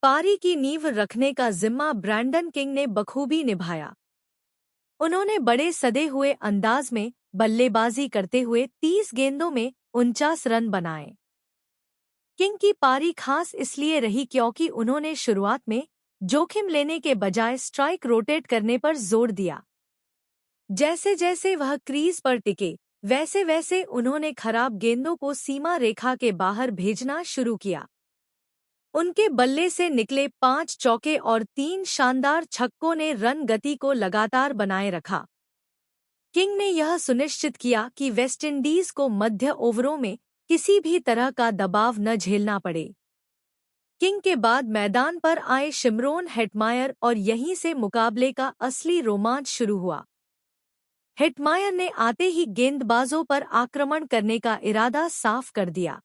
पारी की नींव रखने का जिम्मा ब्रैंडन किंग ने बखूबी निभाया। उन्होंने बड़े सदे हुए अंदाज में बल्लेबाजी करते हुए 30 गेंदों में 49 रन बनाए। किंग की पारी खास इसलिए रही क्योंकि उन्होंने शुरुआत में जोखिम लेने के बजाय स्ट्राइक रोटेट करने पर जोर दिया। जैसे जैसे वह क्रीज पर टिके, वैसे वैसे उन्होंने खराब गेंदों को सीमा रेखा के बाहर भेजना शुरू किया। उनके बल्ले से निकले 5 चौके और 3 शानदार छक्कों ने रन गति को लगातार बनाए रखा। किंग ने यह सुनिश्चित किया कि वेस्टइंडीज को मध्य ओवरों में किसी भी तरह का दबाव न झेलना पड़े। किंग के बाद मैदान पर आए शिमरोन हेटमायर और यहीं से मुकाबले का असली रोमांच शुरू हुआ। हेटमायर ने आते ही गेंदबाजों पर आक्रमण करने का इरादा साफ कर दिया।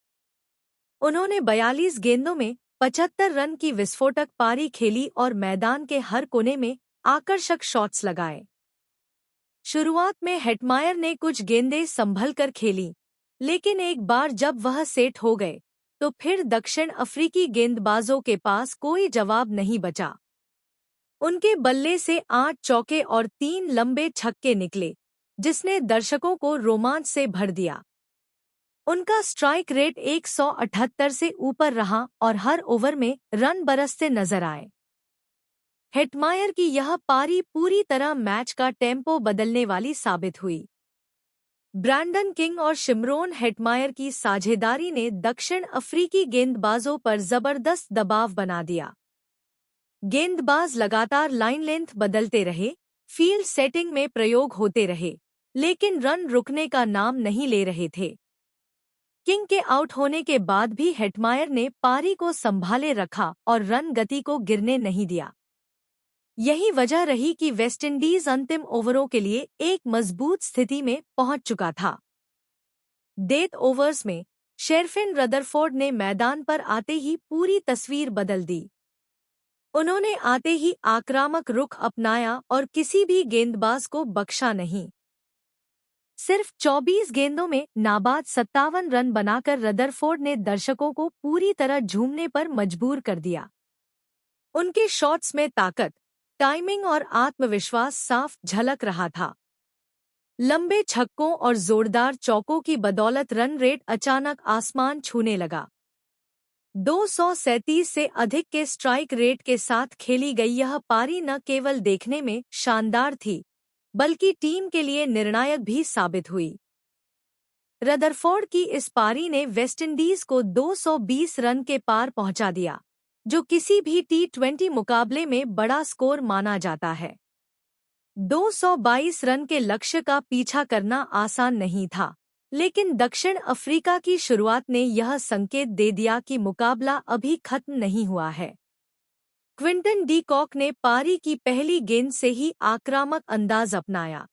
उन्होंने 42 गेंदों में 75 रन की विस्फोटक पारी खेली और मैदान के हर कोने में आकर्षक शॉट्स लगाए। शुरुआत में हेटमायर ने कुछ गेंदें संभल कर खेली, लेकिन एक बार जब वह सेट हो गए तो फिर दक्षिण अफ्रीकी गेंदबाजों के पास कोई जवाब नहीं बचा। उनके बल्ले से 8 चौके और 3 लंबे छक्के निकले, जिसने दर्शकों को रोमांच से भर दिया। उनका स्ट्राइक रेट 178 से ऊपर रहा और हर ओवर में रन बरसते नजर आए। हेटमायर की यह पारी पूरी तरह मैच का टेम्पो बदलने वाली साबित हुई। ब्रैंडन किंग और शिमरोन हेटमायर की साझेदारी ने दक्षिण अफ्रीकी गेंदबाजों पर जबरदस्त दबाव बना दिया। गेंदबाज लगातार लाइन लेंथ बदलते रहे, फील्ड सेटिंग में प्रयोग होते रहे, लेकिन रन रुकने का नाम नहीं ले रहे थे। किंग के आउट होने के बाद भी हेटमायर ने पारी को संभाले रखा और रन गति को गिरने नहीं दिया। यही वजह रही कि वेस्टइंडीज अंतिम ओवरों के लिए एक मजबूत स्थिति में पहुंच चुका था। डेथ ओवर्स में शेरफिन रदरफोर्ड ने मैदान पर आते ही पूरी तस्वीर बदल दी। उन्होंने आते ही आक्रामक रुख अपनाया और किसी भी गेंदबाज को बख्शा नहीं। सिर्फ 24 गेंदों में नाबाद 57 रन बनाकर रदरफोर्ड ने दर्शकों को पूरी तरह झूमने पर मजबूर कर दिया। उनके शॉट्स में ताकत, टाइमिंग और आत्मविश्वास साफ झलक रहा था। लंबे छक्कों और जोरदार चौकों की बदौलत रन रेट अचानक आसमान छूने लगा। 237 से अधिक के स्ट्राइक रेट के साथ खेली गई यह पारी न केवल देखने में शानदार थी, बल्कि टीम के लिए निर्णायक भी साबित हुई। रदरफोर्ड की इस पारी ने वेस्टइंडीज को 220 रन के पार पहुंचा दिया, जो किसी भी T20 मुकाबले में बड़ा स्कोर माना जाता है। 222 रन के लक्ष्य का पीछा करना आसान नहीं था, लेकिन दक्षिण अफ्रीका की शुरुआत ने यह संकेत दे दिया कि मुकाबला अभी खत्म नहीं हुआ है। क्विंटन डी कॉक ने पारी की पहली गेंद से ही आक्रामक अंदाज अपनाया।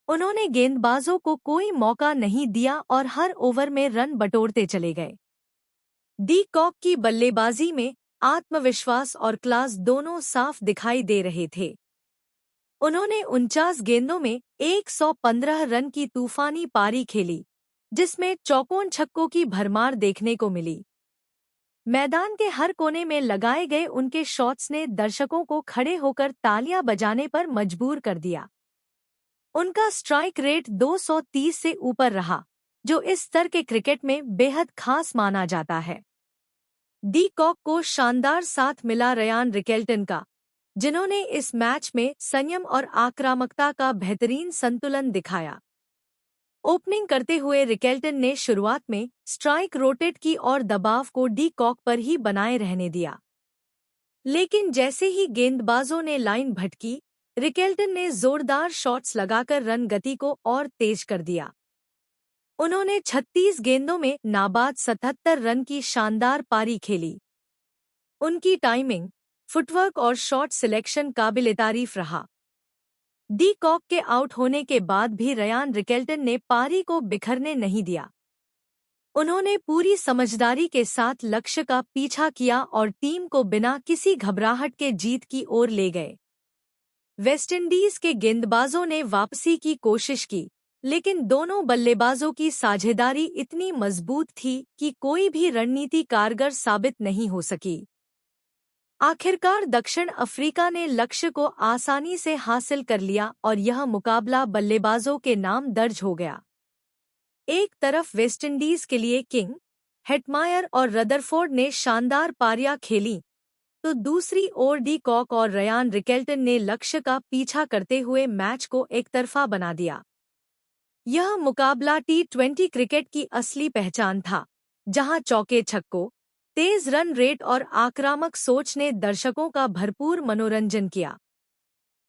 उन्होंने गेंदबाजों को कोई मौका नहीं दिया और हर ओवर में रन बटोरते चले गए। डी कॉक की बल्लेबाजी में आत्मविश्वास और क्लास दोनों साफ दिखाई दे रहे थे। उन्होंने 49 गेंदों में 115 रन की तूफानी पारी खेली, जिसमें चौकों छक्कों की भरमार देखने को मिली। मैदान के हर कोने में लगाए गए उनके शॉट्स ने दर्शकों को खड़े होकर तालियां बजाने पर मजबूर कर दिया। उनका स्ट्राइक रेट 230 से ऊपर रहा, जो इस स्तर के क्रिकेट में बेहद खास माना जाता है। डी कॉक को शानदार साथ मिला रयान रिकेल्टन का, जिन्होंने इस मैच में संयम और आक्रामकता का बेहतरीन संतुलन दिखाया। ओपनिंग करते हुए रिकेल्टन ने शुरुआत में स्ट्राइक रोटेट की और दबाव को डी कॉक पर ही बनाए रहने दिया। लेकिन जैसे ही गेंदबाजों ने लाइन भटकी, रिकेल्टन ने जोरदार शॉट्स लगाकर रन गति को और तेज कर दिया। उन्होंने 36 गेंदों में नाबाद 77 रन की शानदार पारी खेली। उनकी टाइमिंग, फुटवर्क और शॉट सिलेक्शन काबिल-ए-तारीफ रहा। डी कॉक के आउट होने के बाद भी रयान रिकेल्टन ने पारी को बिखरने नहीं दिया। उन्होंने पूरी समझदारी के साथ लक्ष्य का पीछा किया और टीम को बिना किसी घबराहट के जीत की ओर ले गए। वेस्टइंडीज के गेंदबाजों ने वापसी की कोशिश की, लेकिन दोनों बल्लेबाजों की साझेदारी इतनी मजबूत थी कि कोई भी रणनीति कारगर साबित नहीं हो सकी। आखिरकार दक्षिण अफ्रीका ने लक्ष्य को आसानी से हासिल कर लिया और यह मुकाबला बल्लेबाजों के नाम दर्ज हो गया। एक तरफ वेस्टइंडीज के लिए किंग, हेटमायर और रदरफोर्ड ने शानदार पारियां खेली, तो दूसरी ओर डी कॉक और रयान रिकेल्टन ने लक्ष्य का पीछा करते हुए मैच को एकतरफा बना दिया। यह मुकाबला टी20 क्रिकेट की असली पहचान था, जहां चौके छक्कों, तेज रन रेट और आक्रामक सोच ने दर्शकों का भरपूर मनोरंजन किया।